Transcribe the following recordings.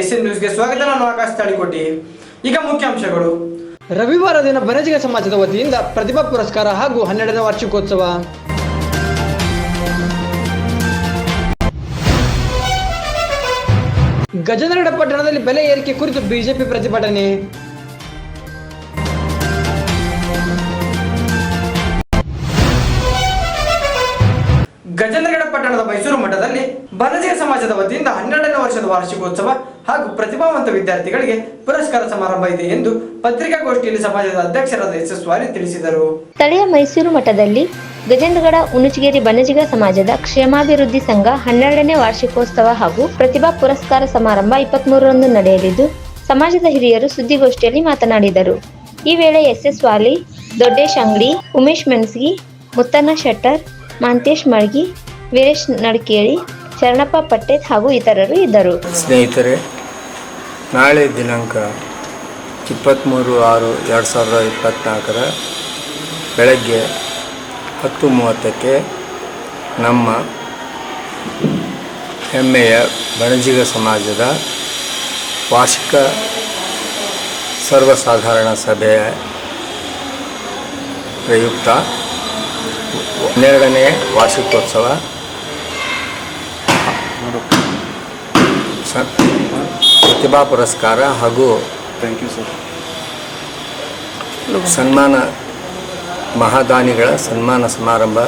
SN ನ್ಯೂಸ್ಗೆ ಸ್ವಾಗತ. ನಾನು ಆಕಾಶ್ ತಾಳಿಕೋಟಿ. ಈಗ ಮುಖ್ಯಾಂಶಗಳು. ರವಿವಾರ ದಿನ ಬನಜಿಗ ಸಮಾಜದ ವತಿಯಿಂದ ಪ್ರತಿಭಾ ಪುರಸ್ಕಾರ ಹಾಗೂ 12ನೇ ವಾರ್ಷಿಕೋತ್ಸವ. ಗಜೇಂದ್ರಗಡ ಪಟ್ಟಣದಲ್ಲಿ ಬೆಲೆ ಏರಿಕೆ ಕುರಿತು ಬಿಜೆಪಿ ಪ್ರತಿಭಟನೆ. ಗಜೇಂದ್ರಗಡ ಪಟ್ಟಣದ ಮೈಸೂರು ಮಠದಲ್ಲಿ ಬನಜಿಗ ಸಮಾಜದ ವತಿಯಿಂದ 12ನೇ ವರ್ಷದ ವಾರ್ಷಿಕೋತ್ಸವ ಹಾಗೂ ಪ್ರತಿಭಾವಂತ ವಿದ್ಯಾರ್ಥಿಗಳಿಗೆ ಪುರಸ್ಕಾರ ಸಮಾರಂಭ ಇದೆ ಎಂದು ಪತ್ರಿಕಾಗೋಷ್ಠಿಯಲ್ಲಿ ಸಮಾಜದ ಅಧ್ಯಕ್ಷರಾದ ಎಸ್ ವಾಲಿ ತಿಳಿಸಿದರು. ಸ್ಥಳೀಯ ಮೈಸೂರು ಮಠದಲ್ಲಿ ಗಜೇಂದ್ರಗಡ ಉಣುಚಗೇರಿ ಬನಜಿಗ ಸಮಾಜದ ಕ್ಷೇಮಾಭಿವೃದ್ಧಿ ಸಂಘ 12ನೇ ವಾರ್ಷಿಕೋತ್ಸವ ಹಾಗೂ ಪ್ರತಿಭಾ ಪುರಸ್ಕಾರ ಸಮಾರಂಭ 23ರಂದು ನಡೆಯಲಿದ್ದು, ಸಮಾಜದ ಹಿರಿಯರು ಸುದ್ದಿಗೋಷ್ಠಿಯಲ್ಲಿ ಮಾತನಾಡಿದರು. ಈ ವೇಳೆ ಎಸ್ ವಾಲಿ, ದೊಡ್ಡೇಶ್ ಅಂಗಡಿ, ಉಮೇಶ್ ಮೆಣಸಗಿ, ಮುತ್ತಣ್ಣ ಶೆಟ್ಟರ್, ಮಾಂತೇಶ್ ಮಳ್ಗಿ, ವೀರೇಶ್ ನಡಕೇಳಿ, ಶರಣಪ್ಪ ಪಟ್ಟೇತ್ ಹಾಗೂ ಇತರರು ಇದ್ದರು. ಸ್ನೇಹಿತರೆ, ನಾಳೆ ದಿನಾಂಕ 23/6/2024 ಬೆಳಗ್ಗೆ 10:30ಕ್ಕೆ ನಮ್ಮ ಹೆಮ್ಮೆಯ ಬಣಜಿಗ ಸಮಾಜದ ವಾರ್ಷಿಕ ಸರ್ವಸಾಧಾರಣ ಸಭೆಯ ಪ್ರಯುಕ್ತ 12ನೇ ವಾರ್ಷಿಕೋತ್ಸವ ಪ್ರತಿಭಾ ಪುರಸ್ಕಾರ ಹಾಗೂ ಸನ್ಮಾನ ಮಹಾದಾನಿಗಳ ಸನ್ಮಾನ ಸಮಾರಂಭ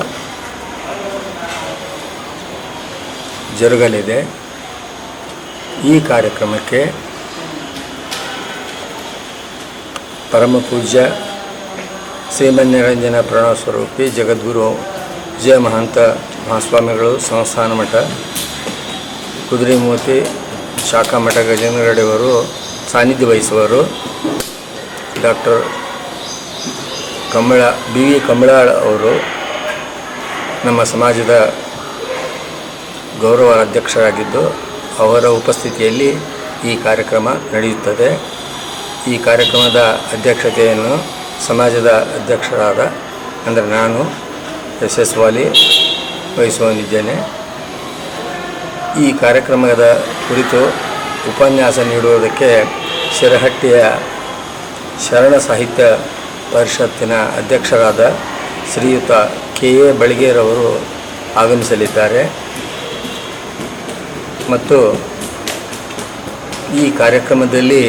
ಜರುಗಲಿದೆ. ಈ ಕಾರ್ಯಕ್ರಮಕ್ಕೆ ಪರಮ ಪೂಜ್ಯ ಶ್ರೀಮನ್ನಿರಂಜನ ಪ್ರಣವ ಸ್ವರೂಪಿ ಜಗದ್ಗುರು ವಿಜಯ ಮಹಂತ ಮಹಾಸ್ವಾಮಿಗಳು ಸಂಸ್ಥಾನ ಮಠ ಕುದುರೆಮೂರ್ತಿ ಶಾಖಾ ಮಠ ಗಜೇಂದ್ರಗಡವರು ಸಾನ್ನಿಧ್ಯ ವಹಿಸುವರು. ಡಾಕ್ಟರ್ ಬಿ ವಿ ಕಮಳಾಳ್ ಅವರು ನಮ್ಮ ಸಮಾಜದ ಗೌರವ ಅಧ್ಯಕ್ಷರಾಗಿದ್ದು, ಅವರ ಉಪಸ್ಥಿತಿಯಲ್ಲಿ ಈ ಕಾರ್ಯಕ್ರಮ ನಡೆಯುತ್ತದೆ. ಈ ಕಾರ್ಯಕ್ರಮದ ಅಧ್ಯಕ್ಷತೆಯನ್ನು ಸಮಾಜದ ಅಧ್ಯಕ್ಷರಾದ ಅಂದರೆ ನಾನು ಎಸ್ ವಾಲಿ ವಹಿಸುವಂದಿದ್ದೇನೆ. ಈ ಕಾರ್ಯಕ್ರಮದ ಕುರಿತು ಉಪನ್ಯಾಸ ನೀಡುವುದಕ್ಕೆ ಶಿರಹಟ್ಟಿಯ ಶರಣ ಸಾಹಿತ್ಯ ಪರಿಷತ್ತಿನ ಅಧ್ಯಕ್ಷರಾದ ಶ್ರೀಯುತ ಕೆ.ಎ. ಬಳಿಗೇರವರು ಆಗಮಿಸಲಿದ್ದಾರೆ ಮತ್ತು ಈ ಕಾರ್ಯಕ್ರಮದಲ್ಲಿ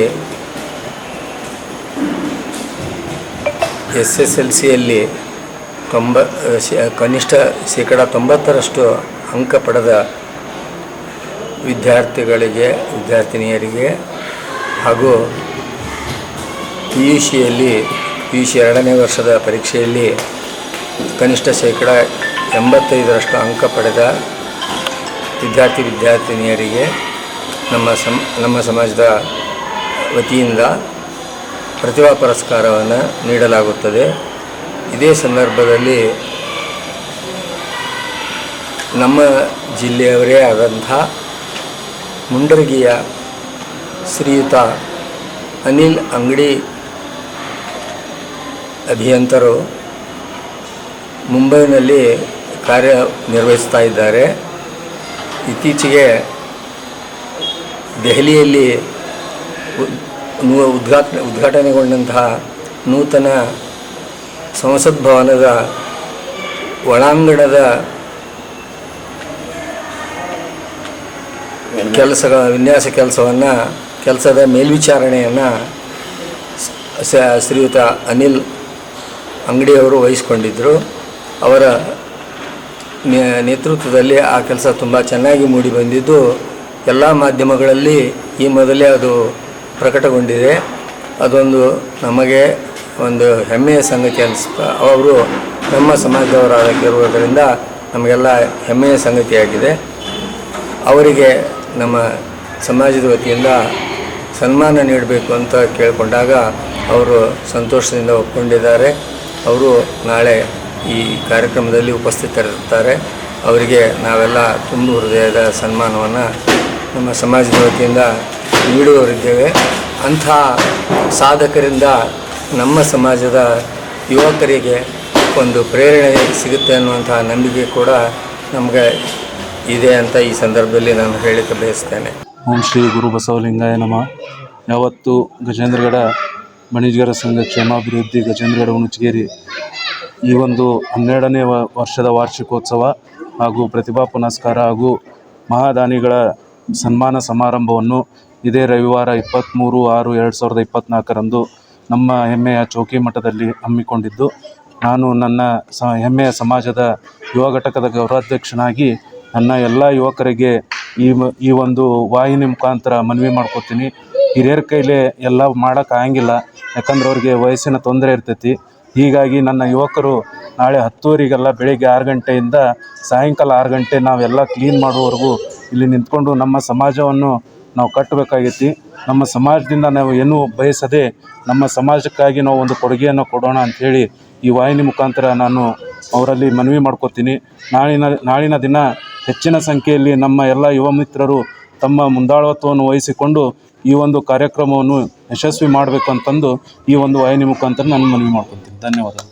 SSLCಯಲ್ಲಿ ಕನಿಷ್ಠ ಶೇಕಡ 90ರಷ್ಟು ಅಂಕ ಪಡೆದ ವಿದ್ಯಾರ್ಥಿಗಳಿಗೆ, ವಿದ್ಯಾರ್ಥಿನಿಯರಿಗೆ ಹಾಗೂ PUC 2ನೇ ವರ್ಷದ ಪರೀಕ್ಷೆಯಲ್ಲಿ ಕನಿಷ್ಠ ಶೇಕಡ 85ರಷ್ಟು ಅಂಕ ಪಡೆದ ವಿದ್ಯಾರ್ಥಿನಿಯರಿಗೆ ನಮ್ಮ ಸಮಾಜದ ವತಿಯಿಂದ ಪ್ರತಿಭಾ ಪುರಸ್ಕಾರವನ್ನು ನೀಡಲಾಗುತ್ತದೆ. ಇದೇ ಸಂದರ್ಭದಲ್ಲಿ ನಮ್ಮ ಜಿಲ್ಲೆಯವರೇ ಆದಂಥ ಮುಂಡರಗಿಯ ಶ್ರೀಯುತ ಅನಿಲ್ ಅಂಗಡಿ ಅಭಿಯಂತರು ಮುಂಬೈನಲ್ಲಿ ಕಾರ್ಯನಿರ್ವಹಿಸ್ತಾ ಇದ್ದಾರೆ. ಇತ್ತೀಚೆಗೆ ದೆಹಲಿಯಲ್ಲಿ ಉದ್ಘಾಟನೆಗೊಂಡಂತಹ ನೂತನ ಸಂಸತ್ ಭವನದ ಒಳಾಂಗಣದ ವಿನ್ಯಾಸ ಕೆಲಸದ ಮೇಲ್ವಿಚಾರಣೆಯನ್ನು ಶ್ರೀಯುತ ಅನಿಲ್ ಅಂಗಡಿಯವರು ವಹಿಸಿಕೊಂಡಿದ್ದರು. ಅವರ ನೇತೃತ್ವದಲ್ಲಿ ಆ ಕೆಲಸ ತುಂಬ ಚೆನ್ನಾಗಿ ಮೂಡಿ ಬಂದಿದ್ದು, ಎಲ್ಲ ಮಾಧ್ಯಮಗಳಲ್ಲಿ ಈ ಮೊದಲೇ ಅದು ಪ್ರಕಟಗೊಂಡಿದೆ. ಅದೊಂದು ನಮಗೆ ಒಂದು ಹೆಮ್ಮೆಯ ಸಂಗತಿ ಅನಿಸುತ್ತೆ. ಅವರು ನಮ್ಮ ಸಮಾಜದವರಾಗಿರುವುದರಿಂದ ನಮಗೆಲ್ಲ ಹೆಮ್ಮೆಯ ಸಂಗತಿಯಾಗಿದೆ. ಅವರಿಗೆ ನಮ್ಮ ಸಮಾಜದ ವತಿಯಿಂದ ಸನ್ಮಾನ ನೀಡಬೇಕು ಅಂತ ಕೇಳಿಕೊಂಡಾಗ ಅವರು ಸಂತೋಷದಿಂದ ಒಪ್ಪಿಕೊಂಡಿದ್ದಾರೆ. ಅವರು ನಾಳೆ ಈ ಕಾರ್ಯಕ್ರಮದಲ್ಲಿ ಉಪಸ್ಥಿತರಿರ್ತಾರೆ. ಅವರಿಗೆ ನಾವೆಲ್ಲ ತುಂಬ ಹೃದಯದ ಸನ್ಮಾನವನ್ನು ನಮ್ಮ ಸಮಾಜದ ವತಿಯಿಂದ ನೀಡುವವರಿದ್ದೇವೆ. ಅಂಥ ಸಾಧಕರಿಂದ ನಮ್ಮ ಸಮಾಜದ ಯುವಕರಿಗೆ ಒಂದು ಪ್ರೇರಣೆ ಸಿಗುತ್ತೆ ಅನ್ನುವಂಥ ನಂಬಿಕೆ ಕೂಡ ನಮಗೆ ಇದೆ ಅಂತ ಈ ಸಂದರ್ಭದಲ್ಲಿ ನಾನು ಹೇಳಕ್ಕೆ ಬಯಸ್ತೇನೆ. ಓಂ ಶ್ರೀ ಗುರು ಬಸವಲಿಂಗಾಯ ನಮಃ. ಯಾವತ್ತು ಗಜೇಂದ್ರಗಡ ಬಣಿಜ್ಗರ ಸಂಘ ಕ್ಷೇಮಾಭಿವೃದ್ಧಿ ಗಜೇಂದ್ರಗಡ ಹುಣಚಗೇರಿ ಈ ಒಂದು 12ನೇ ವರ್ಷದ ವಾರ್ಷಿಕೋತ್ಸವ ಹಾಗೂ ಪ್ರತಿಭಾ ಪುರಸ್ಕಾರ ಹಾಗೂ ಮಹಾದಾನಿಗಳ ಸನ್ಮಾನ ಸಮಾರಂಭವನ್ನು ಇದೇ ರವಿವಾರ 23/6/2024 ನಮ್ಮ ಹೆಮ್ಮೆಯ ಚೌಕಿ ಮಠದಲ್ಲಿ ಹಮ್ಮಿಕೊಂಡಿದ್ದು, ನಾನು ನನ್ನ ಹೆಮ್ಮೆಯ ಸಮಾಜದ ಯುವ ಘಟಕದ ಗೌರವಾಧ್ಯಕ್ಷನಾಗಿ ನನ್ನ ಎಲ್ಲ ಯುವಕರಿಗೆ ಈ ಒಂದು ವಾಹಿನಿ ಮುಖಾಂತರ ಮನವಿ ಮಾಡ್ಕೋತೀನಿ. ಹಿರಿಯರ ಕೈಲೇ ಎಲ್ಲ ಮಾಡೋಕ್ಕಾಗಂಗಿಲ್ಲ, ಯಾಕಂದ್ರೆ ಅವ್ರಿಗೆ ವಯಸ್ಸಿನ ತೊಂದರೆ ಇರ್ತೈತಿ. ಹೀಗಾಗಿ ನನ್ನ ಯುವಕರು ನಾಳೆ 10:00 ಬೆಳಿಗ್ಗೆ 6 ಗಂಟೆಯಿಂದ ಸಾಯಂಕಾಲ 6 ಗಂಟೆ ನಾವೆಲ್ಲ ಕ್ಲೀನ್ ಮಾಡುವವರೆಗೂ ಇಲ್ಲಿ ನಿಂತ್ಕೊಂಡು ನಮ್ಮ ಸಮಾಜವನ್ನು ನಾವು ಕಟ್ಟಬೇಕಾಗೈತಿ. ನಮ್ಮ ಸಮಾಜದಿಂದ ನಾವು ಏನೂ ಬಯಸದೆ ನಮ್ಮ ಸಮಾಜಕ್ಕಾಗಿ ನಾವು ಒಂದು ಕೊಡುಗೆಯನ್ನು ಕೊಡೋಣ ಅಂಥೇಳಿ ಈ ವಾಹಿನಿ ಮುಖಾಂತರ ನಾನು ಅವರಲ್ಲಿ ಮನವಿ ಮಾಡ್ಕೋತೀನಿ. ನಾಳಿನ ದಿನ ಹೆಚ್ಚಿನ ಸಂಖ್ಯೆಯಲ್ಲಿ ನಮ್ಮ ಎಲ್ಲ ಯುವ ಮಿತ್ರರು ತಮ್ಮ ಮುಂದಾಳತ್ವವನ್ನು ವಹಿಸಿಕೊಂಡು ಈ ಒಂದು ಕಾರ್ಯಕ್ರಮವನ್ನು ಯಶಸ್ವಿ ಮಾಡಬೇಕು ಅಂತಂದು ಈ ಒಂದು ವಾಹಿನಿ ಮುಖಾಂತರ ನಾನು ಮನವಿ ಮಾಡ್ಕೊತೀನಿ. ಧನ್ಯವಾದಗಳು.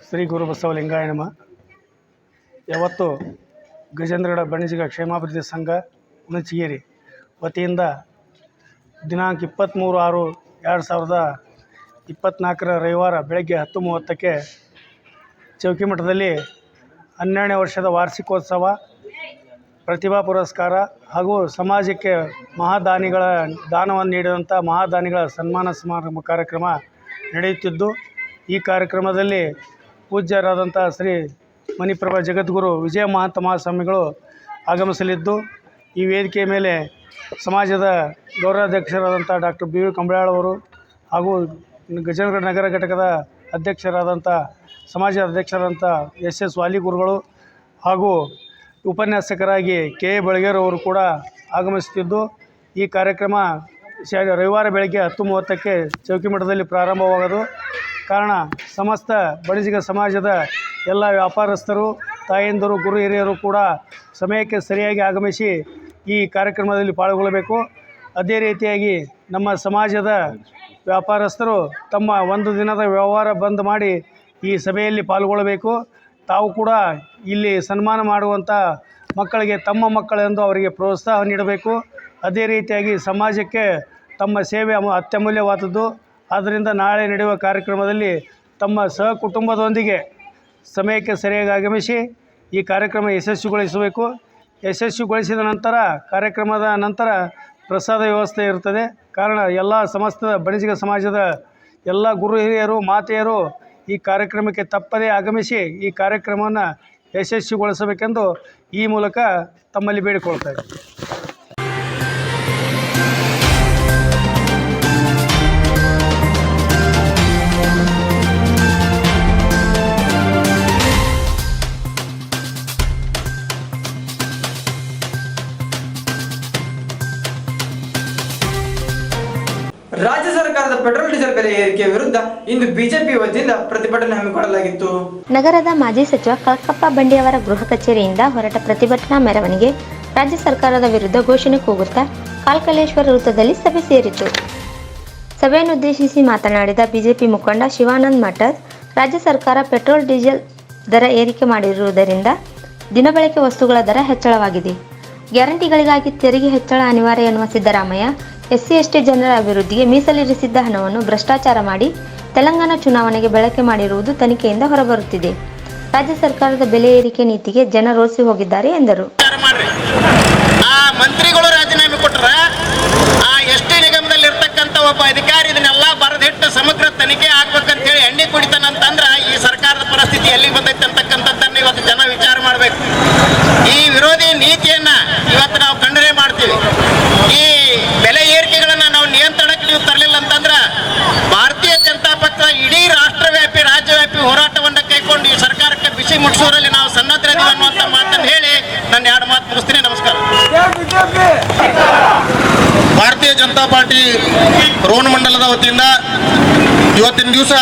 ಶ್ರೀ ಗುರು ಬಸವಲಿಂಗಾಯ ನಮಃ. ಯಾವತ್ತು ಗಜೇಂದ್ರಗಡ ಬಣಿಜಿಗ ಕ್ಷೇಮಾಭಿವೃದ್ಧಿ ಸಂಘ ಹುಣಚಗೇರಿ ವತಿಯಿಂದ ದಿನಾಂಕ 23/6/2024 ರವಿವಾರ ಬೆಳಗ್ಗೆ 10:30ಕ್ಕೆ ಚೌಕಿ ಮಠದಲ್ಲಿ 12ನೇ ವರ್ಷದ ವಾರ್ಷಿಕೋತ್ಸವ, ಪ್ರತಿಭಾ ಪುರಸ್ಕಾರ ಹಾಗೂ ಸಮಾಜಕ್ಕೆ ದಾನವನ್ನು ನೀಡಿದಂಥ ಮಹಾದಾನಿಗಳ ಸನ್ಮಾನ ಸಮಾರಂಭ ಕಾರ್ಯಕ್ರಮ ನಡೆಯುತ್ತಿದ್ದು, ಈ ಕಾರ್ಯಕ್ರಮದಲ್ಲಿ ಪೂಜ್ಯರಾದಂಥ ಶ್ರೀ ಮಣಿಪ್ರಭಾ ಜಗದ್ಗುರು ವಿಜಯ ಮಹಾಂತ ಮಹಾಸ್ವಾಮಿಗಳು ಆಗಮಿಸಲಿದ್ದು, ಈ ವೇದಿಕೆಯ ಮೇಲೆ ಸಮಾಜದ ಗೌರವಾಧ್ಯಕ್ಷರಾದಂಥ ಡಾಕ್ಟರ್ BV ಕಂಬಳಾಳ್ ಅವರು ಹಾಗೂ ಗಜೇಂದ್ರಗಡ ನಗರ ಘಟಕದ ಅಧ್ಯಕ್ಷರಾದಂಥ ಸಮಾಜದ ಅಧ್ಯಕ್ಷರಾದಂಥ SS ವಾಲಿ ಗುರುಗಳು ಹಾಗೂ ಉಪನ್ಯಾಸಕರಾಗಿ KA ಬಳಗೇರ್ ಅವರು ಕೂಡ ಆಗಮಿಸುತ್ತಿದ್ದು, ಈ ಕಾರ್ಯಕ್ರಮ ರವಿವಾರ ಬೆಳಗ್ಗೆ 10:30ಕ್ಕೆ ಚೌಕಿ ಮಠದಲ್ಲಿ ಪ್ರಾರಂಭವಾಗೋದು ಕಾರಣ ಸಮಸ್ತ ಬಣಿಜಿಗ ಸಮಾಜದ ಎಲ್ಲ ವ್ಯಾಪಾರಸ್ಥರು, ತಾಯಂದಿರು, ಗುರು ಹಿರಿಯರು ಕೂಡ ಸಮಯಕ್ಕೆ ಸರಿಯಾಗಿ ಆಗಮಿಸಿ ಈ ಕಾರ್ಯಕ್ರಮದಲ್ಲಿ ಪಾಲ್ಗೊಳ್ಳಬೇಕು. ಅದೇ ರೀತಿಯಾಗಿ ನಮ್ಮ ಸಮಾಜದ ವ್ಯಾಪಾರಸ್ಥರು ತಮ್ಮ ಒಂದು ದಿನದ ವ್ಯವಹಾರ ಬಂದ್ ಮಾಡಿ ಈ ಸಭೆಯಲ್ಲಿ ಪಾಲ್ಗೊಳ್ಳಬೇಕು. ತಾವು ಕೂಡ ಇಲ್ಲಿ ಸನ್ಮಾನ ಮಾಡುವಂಥ ಮಕ್ಕಳಿಗೆ ತಮ್ಮ ಮಕ್ಕಳೆಂದು ಅವರಿಗೆ ಪ್ರೋತ್ಸಾಹ ನೀಡಬೇಕು. ಅದೇ ರೀತಿಯಾಗಿ ಸಮಾಜಕ್ಕೆ ತಮ್ಮ ಸೇವೆ ಅತ್ಯಮೂಲ್ಯವಾದದ್ದು. ಆದ್ದರಿಂದ ನಾಳೆ ನಡೆಯುವ ಕಾರ್ಯಕ್ರಮದಲ್ಲಿ ತಮ್ಮ ಸಹಕುಟುಂಬದೊಂದಿಗೆ ಸಮಯಕ್ಕೆ ಸರಿಯಾಗಿ ಆಗಮಿಸಿ ಈ ಕಾರ್ಯಕ್ರಮ ಯಶಸ್ವಿಗೊಳಿಸಬೇಕು. ಯಶಸ್ವಿಗೊಳಿಸಿದ ನಂತರ ಕಾರ್ಯಕ್ರಮದ ನಂತರ ಪ್ರಸಾದ ವ್ಯವಸ್ಥೆ ಇರ್ತದೆ. ಕಾರಣ ಎಲ್ಲ ಸಮಸ್ತ ಬಣಿಜಿಗ ಸಮಾಜದ ಎಲ್ಲ ಗುರು ಹಿರಿಯರು, ಮಾತೆಯರು ಈ ಕಾರ್ಯಕ್ರಮಕ್ಕೆ ತಪ್ಪದೇ ಆಗಮಿಸಿ ಈ ಕಾರ್ಯಕ್ರಮವನ್ನು ಯಶಸ್ವಿಗೊಳಿಸಬೇಕೆಂದು ಈ ಮೂಲಕ ತಮ್ಮಲ್ಲಿ ಬೇಡಿಕೊಳ್ತಾರೆ. ರಾಜ್ಯ ಸರ್ಕಾರದ ಪೆಟ್ರೋಲ್ ಡೀಸೆಲ್ ಬೆಲೆ ಏರಿಕೆ ವಿರುದ್ಧ ಇಂದು ಬಿಜೆಪಿ ವತಿಯಿಂದ ಪ್ರತಿಭಟನೆ ಹಮ್ಮಿಕೊಳ್ಳಲಾಗಿತ್ತು. ನಗರದ ಮಾಜಿ ಸಚಿವ ಕಳಕಪ್ಪ ಬಂಡಿಯವರ ಗೃಹ ಕಚೇರಿಯಿಂದ ಹೊರಟ ಪ್ರತಿಭಟನಾ ಮೆರವಣಿಗೆ ರಾಜ್ಯ ಸರ್ಕಾರದ ವಿರುದ್ಧ ಘೋಷಣೆ ಕೂಗುತ್ತಾ ಕಾಲ್ಕಲೇಶ್ವರ ವೃತ್ತದಲ್ಲಿ ಸಭೆ ಸೇರಿತು. ಸಭೆಯನ್ನುದ್ದೇಶಿಸಿ ಮಾತನಾಡಿದ ಬಿಜೆಪಿ ಮುಖಂಡ ಶಿವಾನಂದ ಮಠದ್, ರಾಜ್ಯ ಸರ್ಕಾರ ಪೆಟ್ರೋಲ್ ಡೀಸೆಲ್ ದರ ಏರಿಕೆ ಮಾಡಿರುವುದರಿಂದ ದಿನಬಳಕೆ ವಸ್ತುಗಳ ದರ ಹೆಚ್ಚಳವಾಗಿದೆ. ಗ್ಯಾರಂಟಿಗಳಿಗಾಗಿ ತೆರಿಗೆ ಹೆಚ್ಚಳ ಅನಿವಾರ್ಯ ಎನ್ನುವ ಸಿದ್ದರಾಮಯ್ಯ SC/ST ಜನರ ಅಭಿವೃದ್ಧಿಗೆ ಮೀಸಲಿರಿಸಿದ್ದ ಹಣವನ್ನು ಭ್ರಷ್ಟಾಚಾರ ಮಾಡಿ ತೆಲಂಗಾಣ ಚುನಾವಣೆಗೆ ಬಳಕೆ ಮಾಡಿರುವುದು ತನಿಖೆಯಿಂದ ಹೊರಬರುತ್ತಿದೆ. ರಾಜ್ಯ ಸರ್ಕಾರದ ಬೆಲೆ ಏರಿಕೆ ನೀತಿಗೆ ಜನ ರೋಸಿ ಹೋಗಿದ್ದಾರೆ ಎಂದರು. ಆ ಮಂತ್ರಿಗಳು ರಾಜೀನಾಮೆ ಕೊಟ್ಟರ ಆ ST ನಿಗಮದಲ್ಲಿ ಇರ್ತಕ್ಕಂಥ ಒಬ್ಬ ಅಧಿಕಾರಿ ಇದನ್ನೆಲ್ಲ ಬರೆದಿಟ್ಟು ಸಮಗ್ರ ತನಿಖೆ ಆಗ್ಬೇಕಂತ ಹೇಳಿ ಎಣ್ಣೆ ಕುಡಿತಾನಂತಂದ್ರ ಈ ಸರ್ಕಾರದ ಪರಿಸ್ಥಿತಿ ಎಲ್ಲಿಗೆ ಬಂದೈತೆ ಅಂತಕ್ಕಂಥದ್ದನ್ನು ಇವತ್ತು ಜನ ವಿಚಾರ ಮಾಡಬೇಕು. ಈ ವಿರೋಧಿ ನೀತಿಯನ್ನ ಇವತ್ತು ನಾವು ಖಂಡನೆ ಮಾಡ್ತೀವಿ. ಈ ಬೆಲೆ ಏರಿಕೆಗಳನ್ನ ನಾವು ನಿಯಂತ್ರಣಕ್ಕೆ ನೀವು ತರಲಿಲ್ಲ ಅಂತಂದ್ರೆ ಭಾರತೀಯ ಜನತಾ ಪಕ್ಷ ಇಡೀ ರಾಷ್ಟ್ರವ್ಯಾಪಿ ರಾಜ್ಯವ್ಯಾಪಿ ಹೋರಾಟವನ್ನು ಕೈಕೊಂಡು ಈ ಸರ್ಕಾರಕ್ಕೆ ಬಿಸಿ ಮುಟ್ಟಿಸೋದ್ರಲ್ಲಿ ನಾವು ಸನ್ನದ್ಧರಿದ್ದೀವಿ ಅನ್ನುವಂಥ ಮಾತನ್ನು ಹೇಳಿ ನನ್ನ 2 ಮಾತು ಮುಗಿಸ್ತೀನಿ. ನಮಸ್ಕಾರ. ಭಾರತೀಯ ಜನತಾ ಪಾರ್ಟಿ ರೋಣ ಮಂಡಲದ ವತಿಯಿಂದ ಇವತ್ತಿನ ದಿವಸ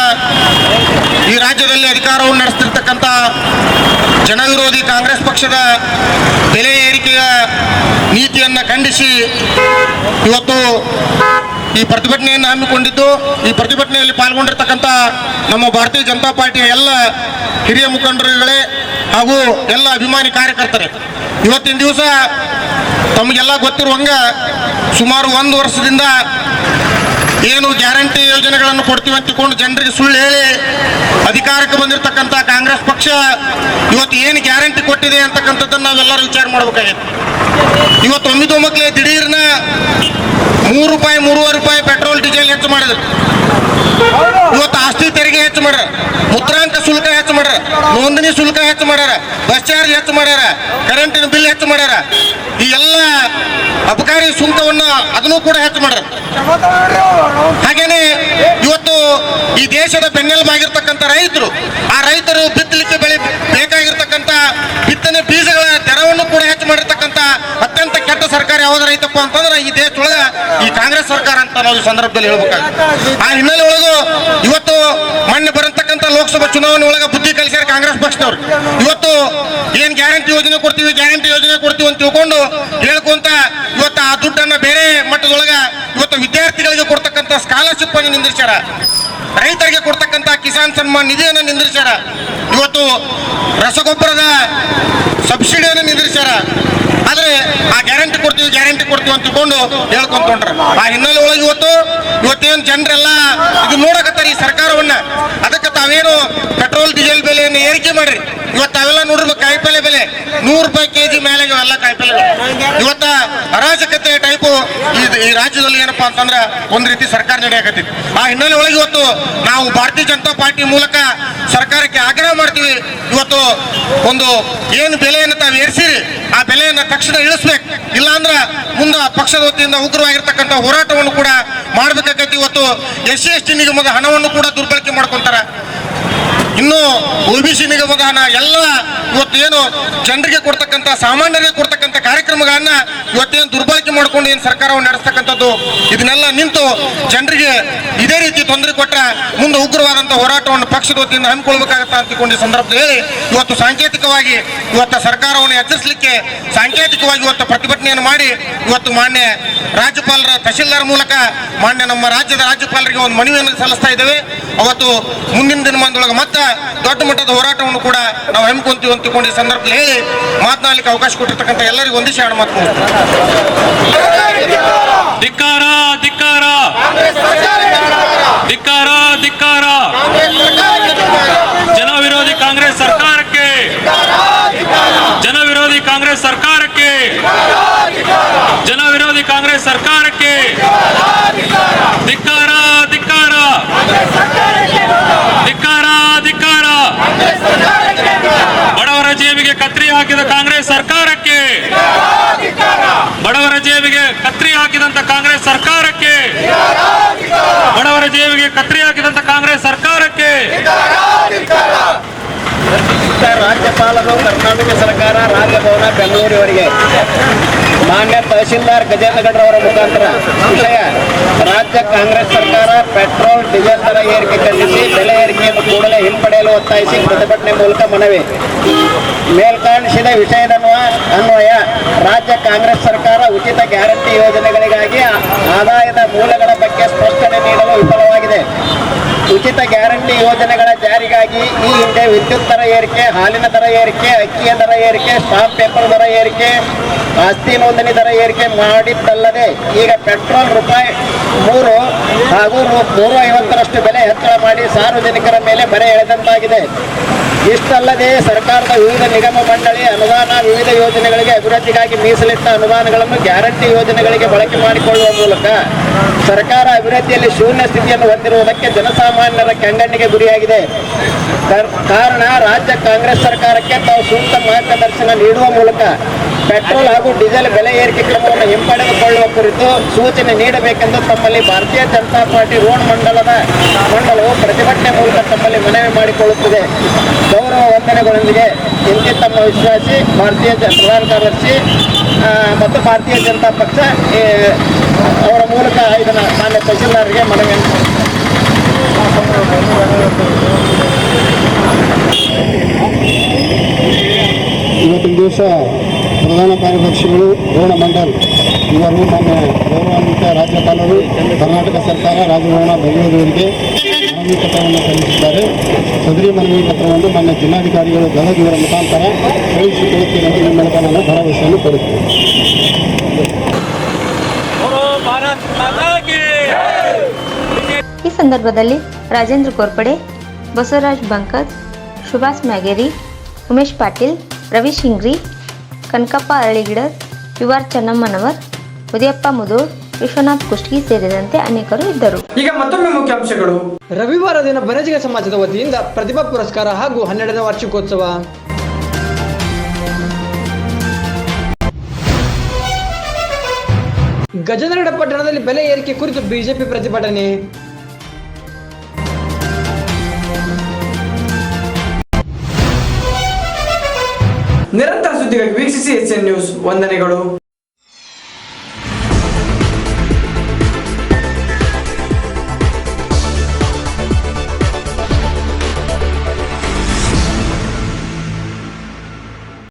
ಈ ರಾಜ್ಯದಲ್ಲಿ ಅಧಿಕಾರವನ್ನು ನಡೆಸ್ತಿರ್ತಕ್ಕಂಥ ಜನವಿರೋಧಿ ಕಾಂಗ್ರೆಸ್ ಪಕ್ಷದ ಬೆಲೆ ಏರಿಕೆಯ ನೀತಿಯನ್ನು ಖಂಡಿಸಿ ಇವತ್ತು ಈ ಪ್ರತಿಭಟನೆಯನ್ನು ಹಮ್ಮಿಕೊಂಡಿದ್ದು, ಈ ಪ್ರತಿಭಟನೆಯಲ್ಲಿ ಪಾಲ್ಗೊಂಡಿರ್ತಕ್ಕಂಥ ನಮ್ಮ ಭಾರತೀಯ ಜನತಾ ಪಾರ್ಟಿಯ ಎಲ್ಲ ಹಿರಿಯ ಮುಖಂಡರುಗಳೇ ಹಾಗೂ ಎಲ್ಲ ಅಭಿಮಾನಿ ಕಾರ್ಯಕರ್ತರೇ, ಇವತ್ತಿನ ದಿವಸ ತಮಗೆಲ್ಲ ಗೊತ್ತಿರುವಂಗ ಸುಮಾರು 1 ವರ್ಷದಿಂದ ಏನು ಗ್ಯಾರಂಟಿ ಯೋಜನೆಗಳನ್ನು ಕೊಡ್ತೀವಿ ಅಂತಿಕೊಂಡು ಜನರಿಗೆ ಸುಳ್ಳು ಹೇಳಿ ಅಧಿಕಾರಕ್ಕೆ ಬಂದಿರತಕ್ಕಂಥ ಕಾಂಗ್ರೆಸ್ ಪಕ್ಷ ಇವತ್ತು ಏನು ಗ್ಯಾರಂಟಿ ಕೊಟ್ಟಿದೆ ಅಂತಕ್ಕಂಥದ್ದನ್ನು ನಾವೆಲ್ಲರೂ ವಿಚಾರ ಮಾಡಬೇಕಾಗಿತ್ತು. ಇವತ್ತು ಒಮ್ಮಿದೊಮ್ಮಕ್ಲೆ ದಿಢೀರ್ನ ₹3 ಪೆಟ್ರೋಲ್ ಡೀಸೆಲ್ ಹೆಚ್ಚು ಮಾಡಿದ್ರು. ಇವತ್ತು ಆಸ್ತಿ ತೆರಿಗೆ ಹೆಚ್ಚು ಮಾಡ್ಯಾರ, ಮುದ್ರಾಂಕ ಶುಲ್ಕ ಹೆಚ್ಚು ಮಾಡ್ಯಾರ, ನೋಂದಣಿ ಶುಲ್ಕ ಹೆಚ್ಚು ಮಾಡ್ಯಾರ, ಬಸ್ ಚಾರ್ಜ್ ಹೆಚ್ಚು ಮಾಡ್ಯಾರ, ಕರೆಂಟಿನ ಬಿಲ್ ಹೆಚ್ಚು ಮಾಡ್ಯಾರ, ಈ ಎಲ್ಲ ಅಬಕಾರಿ ಸುಂಕವನ್ನು ಅದನ್ನು ಕೂಡ ಹೆಚ್ಚು ಮಾಡ್ಯಾರ. ಹಾಗೇನೆ ಇವತ್ತು ಈ ದೇಶದ ಬೆನ್ನೆಲುಬಾಗಿರ್ತಕ್ಕಂಥ ರೈತರು, ಆ ರೈತರು ಬಿತ್ತಲಿಕ್ಕೆ ಬೇಕಾಗಿರ್ತಕ್ಕಂಥ ಬಿತ್ತನೆ ಬೀಜಗಳ ದರವನ್ನು ಕೂಡ ಹೆಚ್ಚು ಮಾಡಿರ್ತಕ್ಕಂಥ ಅತ್ಯಂತ ಕೆಟ್ಟ ಸರ್ಕಾರ ಯಾವ್ದು ರೈತಪ್ಪ ಅಂತಂದ್ರೆ ಈ ದೇಶದೊಳಗ ಈ ಕಾಂಗ್ರೆಸ್ ಸರ್ಕಾರ ಅಂತ ನಾವು ಈ ಸಂದರ್ಭದಲ್ಲಿ ಹೇಳ್ಬೇಕಾಗುತ್ತೆ. ಆ ಹಿನ್ನೆಲೆ ಒಳಗೂ ಇವತ್ತು ಮೊನ್ನೆ ಬರತಕ್ಕಂಥ ಲೋಕಸಭಾ ಚುನಾವಣೆ ಒಳಗ ಬುದ್ಧಿ ಕಲಿಸ್ಯಾರ ಕಾಂಗ್ರೆಸ್ ಪಕ್ಷದವ್ರು. ಇವತ್ತು ಏನ್ ಗ್ಯಾರಂಟಿ ಯೋಜನೆ ಕೊಡ್ತೀವಿ ಅಂತ ತಿಳ್ಕೊಂಡು ಹೇಳ್ಕೊಂತ ಇವತ್ತು ಆ ದುಡ್ಡನ್ನ ಬೇರೆ ಮಟ್ಟದೊಳಗ ಇವತ್ತು ವಿದ್ಯಾರ್ಥಿಗಳಿಗೆ ಕೊಡ್ತಕ್ಕಂಥ ಸ್ಕಾಲರ್ಶಿಪ್ ಅನ್ನು ನಿಂದಿರ್ಸ್ಯಾರ, ರೈತರಿಗೆ ಕೊಡ್ತಕ್ಕಂಥ ಕಿಸಾನ್ ಸನ್ಮಾನ್ ನಿಧಿಯನ್ನು ನಿಂದಿರ್ಸ್ಯಾರ, ಇವತ್ತು ರಸಗೊಬ್ಬರದ ಸಬ್ಸಿಡಿಯನ್ನು ನಿಂದಿರ್ಸ್ಯಾರ. ಆದ್ರೆ ಆ ಗ್ಯಾರಂಟಿ ಕೊಡ್ತೀವಿ ಅಂತ ತಿಳ್ಕೊಂಡು ಹೇಳ್ಕೊಂಡ್ರ. ಆ ಹಿನ್ನೆಲೆ ಒಳಗೆ ಇವತ್ತೇನು ಜನರೆಲ್ಲ ಇದು ನೋಡಕತ್ತಾರೆ ಈ ಸರ್ಕಾರವನ್ನ. ಅದಕ್ಕೆ ತಾವೇನು ಪೆಟ್ರೋಲ್ ಡೀಸೆಲ್ ಬೆಲೆಯನ್ನು ಏರಿಕೆ ಮಾಡ್ರಿ, ಇವತ್ತು ಅವೆಲ್ಲ ನೋಡಿರ್ಬೇಕು. ಕಾಯಿಪಲ್ಲೆ ಬೆಲೆ ₹100 kg ಮೇಲೆ ಎಲ್ಲ ಕಾಯಿಪಲ್ಲೆ ಇವತ್ತ ಅರಾಜಕತೆ ಟೈಪು ಈ ರಾಜ್ಯದಲ್ಲಿ ಏನಪ್ಪಾ ಅಂತಂದ್ರೆ ಒಂದ್ ರೀತಿ ಸರ್ಕಾರ ನಡೆಯಕತ್ತಿತ್ತು. ಆ ಹಿನ್ನೆಲೆ ಒಳಗೆ ಇವತ್ತು ನಾವು ಭಾರತೀಯ ಜನತಾ ಪಾರ್ಟಿ ಮೂಲಕ ಸರ್ಕಾರಕ್ಕೆ ಆಗ್ರಹ ಮಾಡ್ತೀವಿ. ಇವತ್ತು ಒಂದು ಏನು ಬೆಲೆಯನ್ನು ತಾವು ಏರಿಸಿರಿ ಆ ಬೆಲೆಯನ್ನು ತಕ್ಷಣ ಇಳಿಸ್ಬೇಕು, ಇಲ್ಲಾಂದ್ರೆ ಮುಂದೆ ಪಕ್ಷದ ವತಿಯಿಂದ ಉಗ್ರವಾಗಿರ್ತಕ್ಕಂಥ ಹೋರಾಟವನ್ನು ಕೂಡ ಮಾಡ್ಬೇಕಾಗೈತಿ. ಇವತ್ತು SC/ST ನಿಗಮದ ಹಣವನ್ನು ಕೂಡ ದುರ್ಬಳಕೆ ಮಾಡ್ಕೊಂತಾರ, ಇನ್ನು OBC ನಿಗಮದ ಹಣ ಎಲ್ಲ ಇವತ್ತು ಏನು ಜನರಿಗೆ ಕೊಡ್ತಕ್ಕಂಥ ಸಾಮಾನ್ಯರಿಗೆ ಕೊಡ್ತಕ್ಕಂಥ ಕಾರ್ಯಕ್ರಮಗಳನ್ನ ಇವತ್ತೇನು ದುರ್ಬಳಕೆ ಮಾಡ್ಕೊಂಡು ಏನು ಸರ್ಕಾರವನ್ನು ನಡೆಸ್ತಕ್ಕಂಥದ್ದು, ಇದನ್ನೆಲ್ಲ ನಿಂತು ಜನರಿಗೆ ಇದೇ ರೀತಿ ತೊಂದರೆ ಕೊಟ್ಟರೆ ಮುಂದೆ ಉಗ್ರವಾದಂಥ ಹೋರಾಟವನ್ನು ಪಕ್ಷದ ವತಿಯಿಂದ ಹಮ್ಮಿಕೊಳ್ಬೇಕಾಗತ್ತ ಅಂತಿಕೊಂಡು ಈ ಸಂದರ್ಭದಲ್ಲಿ ಹೇಳಿ ಇವತ್ತು ಸಾಂಕೇತಿಕವಾಗಿ ಇವತ್ತು ಸರ್ಕಾರವನ್ನು ಎಚ್ಚರಿಸಲಿಕ್ಕೆ ಸಾಂಕೇತಿಕವಾಗಿ ಇವತ್ತು ಪ್ರತಿಭಟನೆಯನ್ನು ಮಾಡಿ ಇವತ್ತು ಮಾನ್ಯ ರಾಜ್ಯಪಾಲರ ತಹಶೀಲ್ದಾರ್ ಮೂಲಕ ಮಾನ್ಯ ನಮ್ಮ ರಾಜ್ಯದ ರಾಜ್ಯಪಾಲರಿಗೆ ಒಂದು ಮನವಿಯನ್ನು ಸಲ್ಲಿಸ್ತಾ ಇದ್ದೇವೆ. ಅವತ್ತು ಮುಂದಿನ ದಿನಮಾನದೊಳಗೆ ಮತ್ತೆ ದೊಡ್ಡ ಮಟ್ಟದ ಹೋರಾಟವನ್ನು ಕೂಡ ನಾವು ಹಮ್ಮಿಕೊಂತೀವಿ ಅಂತಿಕೊಂಡು ಈ ಸಂದರ್ಭದಲ್ಲಿ ಹೇಳಿ ಮಾತನಾಡಲಿಕ್ಕೆ ಅವಕಾಶ ಕೊಟ್ಟಿರ್ತಕ್ಕಂಥ ಎಲ್ಲರಿಗೂ ಒಂದಿಷ್ಟು ಎರಡು ಮಾತು. ಧಿಕ್ಕಾರ ಧಿಕ್ಕಾರ ಧಿಕ್ಕಾರ ಧಿಕ್ಕಾರ ಜನವಿರೋಧಿ ಕಾಂಗ್ರೆಸ್ ಸರ್ಕಾರಕ್ಕೆ, ಜನವಿರೋಧಿ ಕಾಂಗ್ರೆಸ್ ಸರ್ಕಾರಕ್ಕೆ, ಜನವಿರೋಧಿ ಕಾಂಗ್ರೆಸ್ ಸರ್ಕಾರಕ್ಕೆ ಧಿಕ್ಕಾರ ಧಿಕ್ಕಾರ ಧಿಕ್ಕಾರ ಧಿಕ್ಕಾರ. ಬಡವರ ಜೇಬಿಗೆ ಕತ್ರಿ ಹಾಕಿದ ಕಾಂಗ್ರೆಸ್ ಸರ್ಕಾರಕ್ಕೆ, ಬಡವರ ಜೇಬಿಗೆ ಕತ್ರಿ ಹಾಕಿದಂತ ಕಾಂಗ್ರೆಸ್ ಸರ್ಕಾರಕ್ಕೆ, ಬಡವರ ಜೇಬಿಗೆ ಕತ್ರಿ ಹಾಕಿದಂತ ಕಾಂಗ್ರೆಸ್ ಸರ್ಕಾರಕ್ಕೆ. ರಾಜ್ಯಪಾಲರು ಕರ್ನಾಟಕ ಸರ್ಕಾರ ರಾಜಭವನ ಬೆಂಗಳೂರಿವರೆಗೆ ಮಾನ್ಯ ತಹಶೀಲ್ದಾರ್ ಗಜೇಂದ್ರಗೌಡರವರ ಮುಖಾಂತರ ವಿಷಯ ರಾಜ್ಯ ಕಾಂಗ್ರೆಸ್ ಸರ್ಕಾರ ಪೆಟ್ರೋಲ್ ಡೀಸೆಲ್ ದರ ಏರಿಕೆ ಖಂಡಿಸಿ ಬೆಲೆ ಏರಿಕೆಯನ್ನು ಕೂಡಲೇ ಹಿಂಪಡೆಯಲು ಒತ್ತಾಯಿಸಿ ಪ್ರತಿಭಟನೆ ಮೂಲಕ ಮನವಿ. ಮೇಲ್ಕಾಣಿಸಿದ ವಿಷಯದ ಅನ್ವಯ ರಾಜ್ಯ ಕಾಂಗ್ರೆಸ್ ಸರ್ಕಾರ ಉಚಿತ ಗ್ಯಾರಂಟಿ ಯೋಜನೆಗಳಿಗಾಗಿ ಆದಾಯದ ಮೂಲಗಳ ಬಗ್ಗೆ ಸ್ಪಷ್ಟನೆ ನೀಡಲು ವಿಫಲವಾಗಿದೆ. ಉಚಿತ ಗ್ಯಾರಂಟಿ ಯೋಜನೆಗಳ ಜಾರಿಗಾಗಿ ಈ ಹಿಂದೆ ವಿದ್ಯುತ್ ದರ ಏರಿಕೆ, ಹಾಲಿನ ದರ ಏರಿಕೆ, ಅಕ್ಕಿಯ ದರ ಏರಿಕೆ, ಸ್ಟಾಂಪ್ ಪೇಪರ್ ದರ ಏರಿಕೆ, ಆಸ್ತಿ ನೋಂದಣಿ ದರ ಏರಿಕೆ ಮಾಡಿದ್ದಲ್ಲದೆ ಈಗ ಪೆಟ್ರೋಲ್ ₹3 ಹಾಗೂ ₹3.50 ಬೆಲೆ ಹೆಚ್ಚಳ ಮಾಡಿ ಸಾರ್ವಜನಿಕರ ಮೇಲೆ ಬರೆ ಎಳೆದಂತಾಗಿದೆ. ಇಷ್ಟಲ್ಲದೆ ಸರ್ಕಾರದ ವಿವಿಧ ನಿಗಮ ಮಂಡಳಿ ಅನುದಾನ ವಿವಿಧ ಯೋಜನೆಗಳಿಗೆ ಅಭಿವೃದ್ಧಿಗಾಗಿ ಮೀಸಲಿಟ್ಟ ಅನುದಾನಗಳನ್ನು ಗ್ಯಾರಂಟಿ ಯೋಜನೆಗಳಿಗೆ ಬಳಕೆ ಮಾಡಿಕೊಳ್ಳುವ ಮೂಲಕ ಸರ್ಕಾರ ಅಭಿವೃದ್ಧಿಯಲ್ಲಿ ಶೂನ್ಯ ಸ್ಥಿತಿಯನ್ನು ಹೊಂದಿರುವುದಕ್ಕೆ ಜನಸಾಮಾನ್ಯರ ಕೆಂಗಣ್ಣಿಗೆ ಗುರಿಯಾಗಿದೆ. ಕಾರಣ ರಾಜ್ಯ ಕಾಂಗ್ರೆಸ್ ಸರ್ಕಾರಕ್ಕೆ ತಾವು ಸೂಕ್ತ ಮಾರ್ಗದರ್ಶನ ನೀಡುವ ಮೂಲಕ ಪೆಟ್ರೋಲ್ ಹಾಗೂ ಡೀಸೆಲ್ ಬೆಲೆ ಏರಿಕೆ ಕ್ರಮವನ್ನು ಹಿಂಪಡೆದುಕೊಳ್ಳುವ ಕುರಿತು ಸೂಚನೆ ನೀಡಬೇಕೆಂದು ತಮ್ಮಲ್ಲಿ ಭಾರತೀಯ ಜನತಾ ಪಾರ್ಟಿ ರೋಡ್ ಮಂಡಲವು ಪ್ರತಿಭಟನೆ ಮೂಲಕ ತಮ್ಮಲ್ಲಿ ಮನವಿ ಮಾಡಿಕೊಳ್ಳುತ್ತದೆ. ಗೌರವ ವಂದನೆಗಳೊಂದಿಗೆ ಇಂತಿ ತಮ್ಮ ವಿಶ್ವಾಸಿ ಭಾರತೀಯ ಪ್ರಧಾನ ಕಾರ್ಯದರ್ಶಿ ಮತ್ತು ಭಾರತೀಯ ಜನತಾ ಪಕ್ಷ ಅವರ ಮೂಲಕ ಇದನ್ನು ಮಾನ್ಯ ತಹಶೀಲ್ದಾರ್ಗೆ ಮನವಿಯನ್ನು ಇವತ್ತಿನ ದಿವಸ ಪ್ರಧಾನ ಕಾರ್ಯದರ್ಶಿಗಳು ರೋಣ ಮಂಡಲ್ ಇವರು ಮಾನ್ಯ ಗೌರವಾನ್ವಿತ ರಾಜ್ಯಪಾಲರು ಕರ್ನಾಟಕ ಸರ್ಕಾರ ರಾಜಭವನ ಬೆಂಗಳೂರಿಗೆ ಮನವಿ ಪತ್ರವನ್ನು ಸಲ್ಲಿಸಿದ್ದಾರೆ. ಸದರಿ ಮನವಿ ಪತ್ರವನ್ನು ಮಾನ್ಯ ಜಿಲ್ಲಾಧಿಕಾರಿಗಳು ಗದಗ ಇವರ ಮುಖಾಂತರ ಕಳುಹಿಸಿಕೊಡುತ್ತೇನೆ ಎಂದು ಈ ಮೂಲಕ ನಾನು ಭರವಸೆಯನ್ನು ಕೊಡುತ್ತೇನೆ. ಈ ಸಂದರ್ಭದಲ್ಲಿ ರಾಜೇಂದ್ರ ಗೋರ್ಪಡೆ, ಬಸವರಾಜ್ ಬಂಕದ್, ಸುಭಾಷ್ ಮ್ಯಾಗೇರಿ, ಉಮೇಶ್ ಪಾಟೀಲ್, ರವಿ ಶಿಂಗ್ರಿ, ಕನಕಪ್ಪ ಅರಳಿಗಿಡರ್, ಯುಆರ್ ಚೆನ್ನಮ್ಮನವರ್, ಉದಯಪ್ಪ ಮುದೋಳ್, ವಿಶ್ವನಾಥ್ ಕುಷ್ಟಗಿ ಸೇರಿದಂತೆ ಅನೇಕರು ಇದ್ದರು. ಈಗ ಮತ್ತೊಮ್ಮೆ ಮುಖ್ಯಾಂಶಗಳು. ರವಿವಾರ ದಿನ ಬನಜಿಗ ಸಮಾಜದ ವತಿಯಿಂದ ಪ್ರತಿಭಾ ಪುರಸ್ಕಾರ ಹಾಗೂ 12ನೇ ವಾರ್ಷಿಕೋತ್ಸವ. ಗಜೇಂದ್ರಗಡ ಪಟ್ಟಣದಲ್ಲಿ ಬೆಲೆ ಏರಿಕೆ ಕುರಿತು ಬಿಜೆಪಿ ಪ್ರತಿಭಟನೆ. ನಿರಂತರ ಸುದ್ದಿಗಾಗಿ ವೀಕ್ಷಿಸಿ ಎಸ್ಎನ್ ನ್ಯೂಸ್. ವಂದನೆಗಳು.